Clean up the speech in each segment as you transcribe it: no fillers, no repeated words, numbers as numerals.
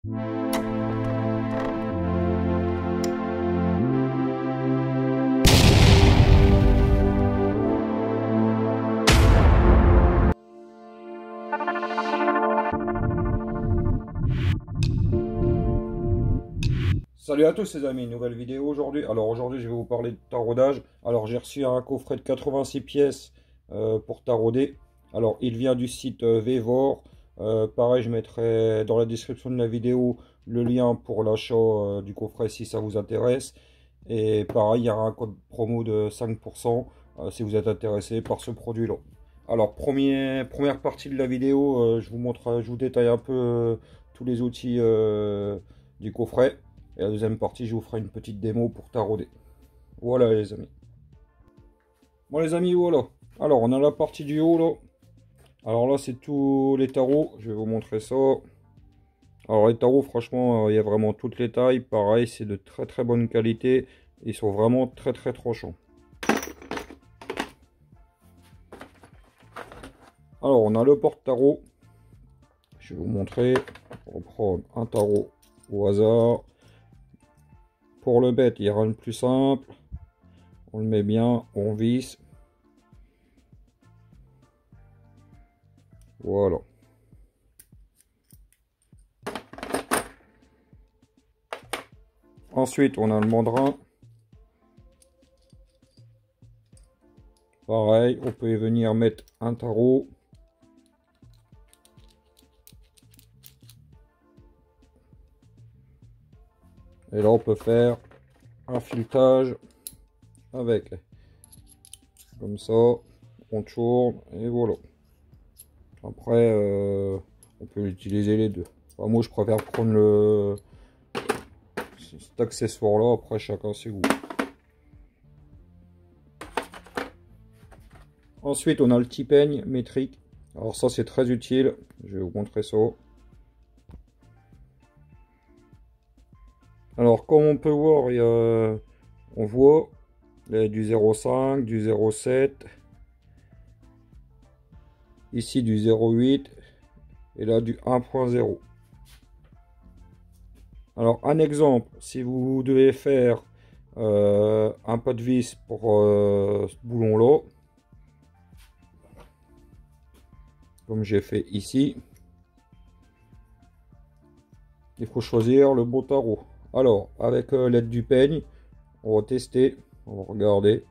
Salut à tous les amis, nouvelle vidéo aujourd'hui. Alors aujourd'hui je vais vous parler de taraudage. Alors j'ai reçu un coffret de 86 pièces pour tarauder. Alors il vient du site Vevor. Pareil, je mettrai dans la description de la vidéo le lien pour l'achat du coffret si ça vous intéresse. Et pareil, il y aura un code promo de 5% si vous êtes intéressé par ce produit là. Alors première partie de la vidéo, je vous détaille un peu tous les outils du coffret. Et la deuxième partie, je vous ferai une petite démo pour tarauder. Voilà les amis. Bon les amis, voilà. Alors on a la partie du haut là. Alors là c'est tous les tarots. Je vais vous montrer ça. Alors les tarots, franchement, il y a vraiment toutes les tailles. Pareil, c'est de très très bonne qualité. Ils sont vraiment très très tranchants. Alors on a le porte-tarot. Je vais vous montrer. On prend un tarot au hasard. Pour le bête, il y aura une plus simple. On le met bien, on visse. Voilà. Ensuite, on a le mandrin. Pareil, on peut y venir mettre un tarot. Et là, on peut faire un filetage avec. Comme ça, on tourne et voilà. Après, on peut utiliser les deux. Enfin, moi, je préfère prendre cet accessoire-là. Après, chacun ses goûts. Ensuite, on a le petit peigne métrique. Alors ça, c'est très utile. Je vais vous montrer ça. Alors, comme on peut voir, on voit du 0,5, du 0,7, ici du 0,8 et là du 1,0. Alors, un exemple, si vous devez faire un pas de vis pour ce boulon-là, comme j'ai fait ici, il faut choisir le bon tarot. Alors, avec l'aide du peigne, on va tester, on va regarder.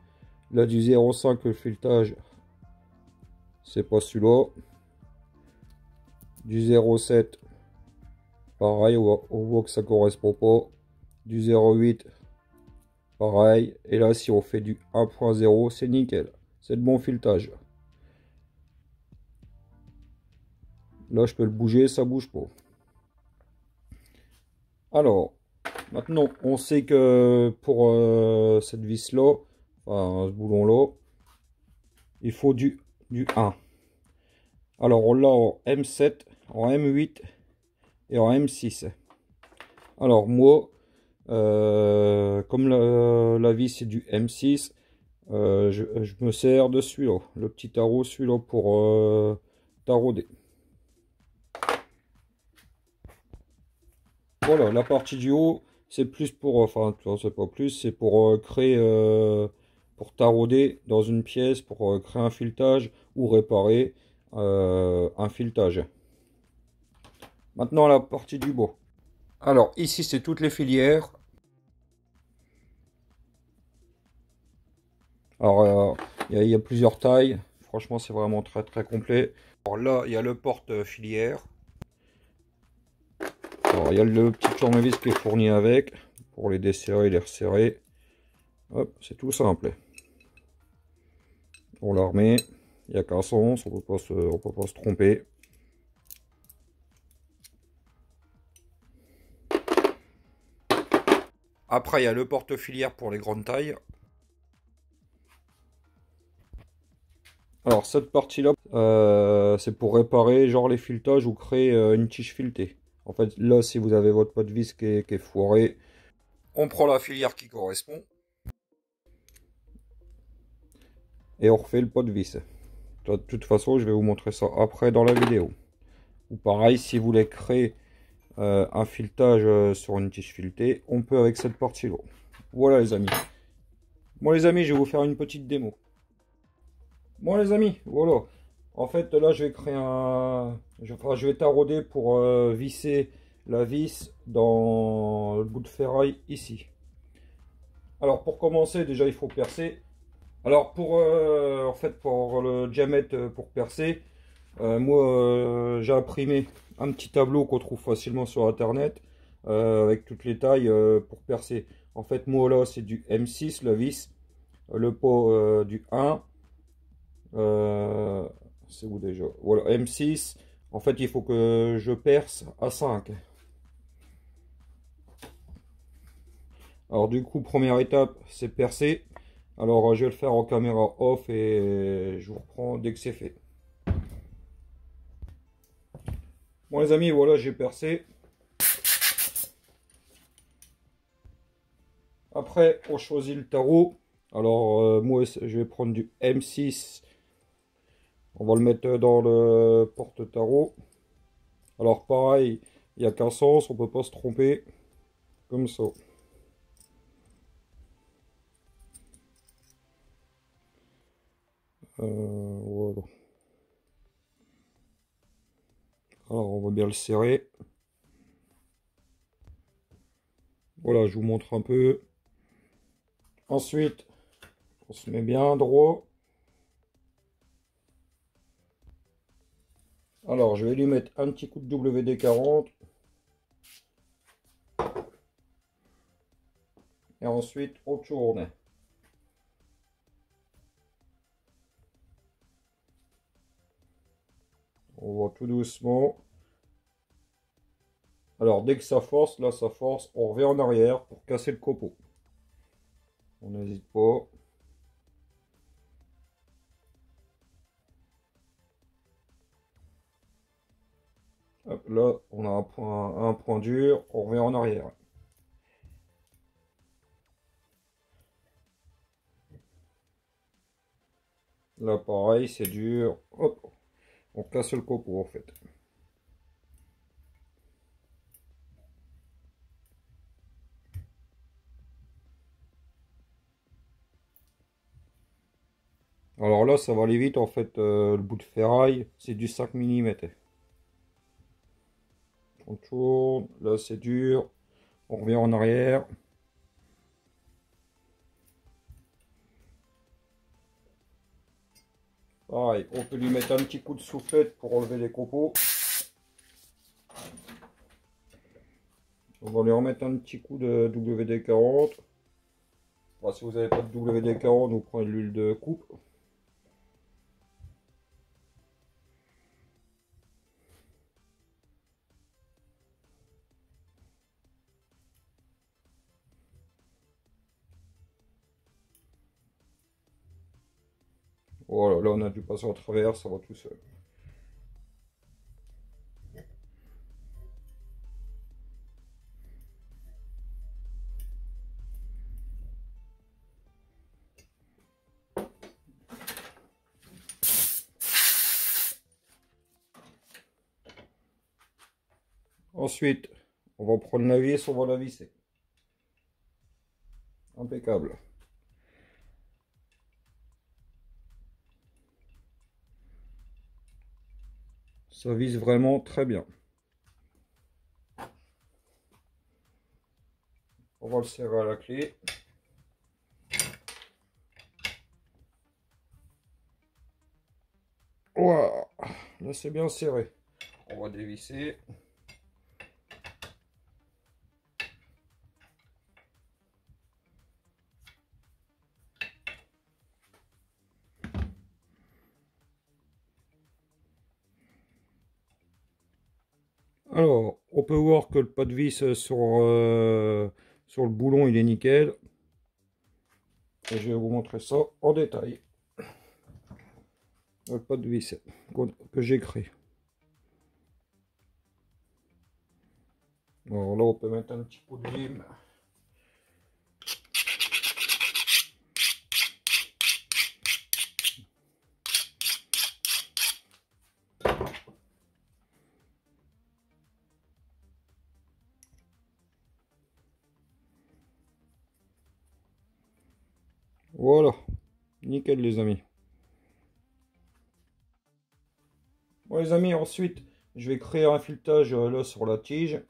Là, du 0,5, le filetage, c'est pas celui-là. Du 0,7, pareil, on voit que ça correspond pas. Du 0,8, pareil. Et là, si on fait du 1,0, c'est nickel. C'est de bon filetage. Là, je peux le bouger, ça bouge pas. Alors, maintenant, on sait que pour cette vis-là, enfin, ce boulon-là, il faut du 1. Alors, on l'a en M7, en M8 et en M6. Alors, moi, comme la vis c'est du M6, je me sers de celui-là, le petit tarot, celui-là pour tarauder. Voilà, la partie du haut, c'est plus pour, enfin, c'est pas plus, c'est pour créer, pour tarauder dans une pièce, pour créer un filetage ou réparer un filetage. Maintenant, la partie du bas. Alors, ici, c'est toutes les filières. Alors, il y a plusieurs tailles. Franchement, c'est vraiment très très complet. Alors là, il y a le porte-filière. Alors, il y a le petit tournevis qui est fourni avec pour les desserrer et les resserrer. Hop, c'est tout simple. On la remet. Il n'y a qu'un sens, on peut pas se tromper. Après, il y a le porte-filière pour les grandes tailles. Alors, cette partie-là, c'est pour réparer genre les filetages ou créer une tige filetée. En fait, là, si vous avez votre pot de vis qui est foiré, on prend la filière qui correspond. Et on refait le pot de vis. De toute façon, je vais vous montrer ça après dans la vidéo. Ou pareil, si vous voulez créer un filetage sur une tige filetée, on peut avec cette partie là. Voilà les amis. Bon les amis, je vais vous faire une petite démo. Bon les amis, voilà. En fait là je vais créer je vais tarauder pour visser la vis dans le bout de ferraille ici. Alors pour commencer, déjà il faut percer. Alors en fait pour le diamètre pour percer, moi j'ai imprimé un petit tableau qu'on trouve facilement sur internet avec toutes les tailles pour percer. En fait moi là c'est du M6 la vis, le pot du 1, c'est où déjà? Voilà M6. En fait il faut que je perce à 5. Alors du coup première étape c'est percer. Alors je vais le faire en caméra off et je vous reprends dès que c'est fait. Bon les amis, voilà j'ai percé. Après on choisit le tarot. Alors moi je vais prendre du M6. On va le mettre dans le porte-tarot. Alors pareil, il n'y a qu'un sens, on peut pas se tromper. Comme ça. Voilà. Alors on va bien le serrer. Voilà, je vous montre un peu. Ensuite, on se met bien droit. Alors, je vais lui mettre un petit coup de WD-40. Et ensuite, on tourne. On va tout doucement. Alors, dès que ça force, là, ça force, on revient en arrière pour casser le copeau. On n'hésite pas. Hop, là, on a un point dur, on revient en arrière. Là, pareil, c'est dur. Hop, on casse le copeau, en fait. Alors là, ça va aller vite, en fait. Le bout de ferraille, c'est du 5 mm. On tourne, là, c'est dur. On revient en arrière. Pareil, on peut lui mettre un petit coup de soufflette pour enlever les copeaux. On va lui remettre un petit coup de WD-40. Enfin, si vous n'avez pas de WD-40, vous prenez de l'huile de coupe. Voilà, là on a dû passer à travers, ça va tout seul. Ensuite, on va prendre la vis, on va la visser. Impeccable. Ça vise vraiment très bien. On va le serrer à la clé. Voilà, là c'est bien serré. On va dévisser. Alors, on peut voir que le pas de vis sur le boulon, il est nickel. Et je vais vous montrer ça en détail. Le pas de vis que j'ai créé. Alors là, on peut mettre un petit coup de lime. Voilà, nickel les amis. Bon les amis, ensuite je vais créer un filetage là sur la tige.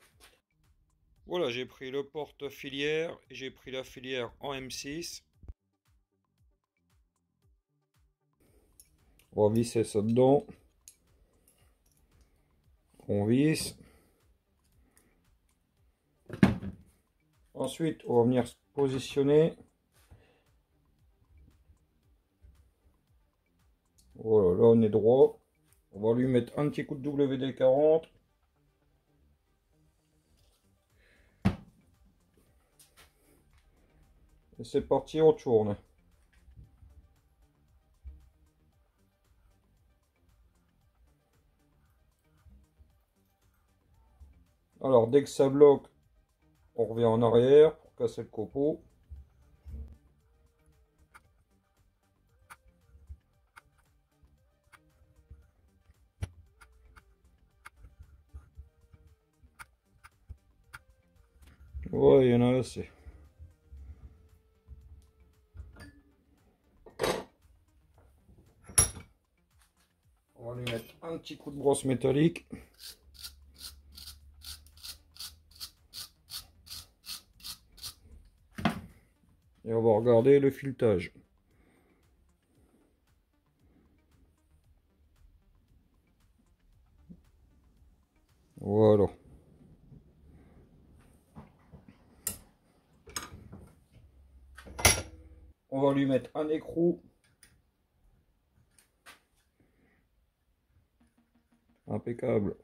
Voilà, j'ai pris le porte-filière, j'ai pris la filière en M6. On va visser ça dedans. On visse. Ensuite, on va venir se positionner. Voilà, là on est droit. On va lui mettre un petit coup de WD-40. Et c'est parti, on tourne. Alors, dès que ça bloque, on revient en arrière pour casser le copeau. Ouais, il y en a assez. On va lui mettre un petit coup de brosse métallique. Et on va regarder le filetage. Voilà. On va lui mettre un écrou. Impeccable.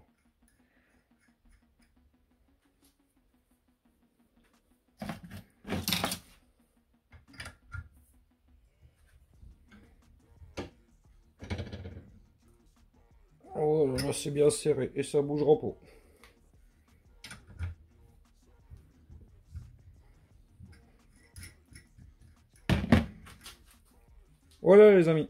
Oh là là, c'est bien serré et ça bougera pas. Voilà les amis.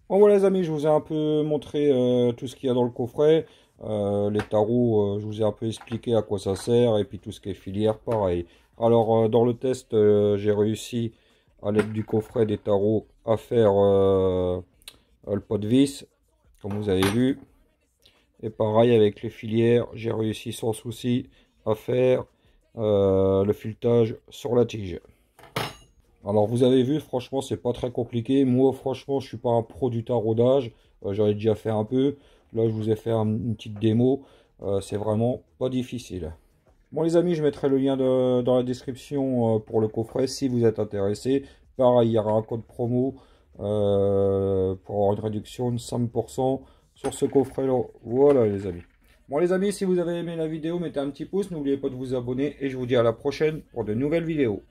Bon voilà les amis, je vous ai un peu montré tout ce qu'il y a dans le coffret. Les tarots, je vous ai un peu expliqué à quoi ça sert. Et puis tout ce qui est filière, pareil. Alors dans le test, j'ai réussi à l'aide du coffret des tarots à faire le pot de vis, comme vous avez vu. Et pareil avec les filières, j'ai réussi sans souci à faire le filetage sur la tige. Alors vous avez vu, franchement c'est pas très compliqué. Moi franchement je suis pas un pro du taraudage. J'en ai déjà fait un peu. Là je vous ai fait une petite démo. C'est vraiment pas difficile. Bon les amis, je mettrai le lien dans la description pour le coffret si vous êtes intéressé. Pareil, il y aura un code promo pour avoir une réduction de 5% sur ce coffret là. Voilà les amis. Bon les amis, si vous avez aimé la vidéo, mettez un petit pouce. N'oubliez pas de vous abonner et je vous dis à la prochaine pour de nouvelles vidéos.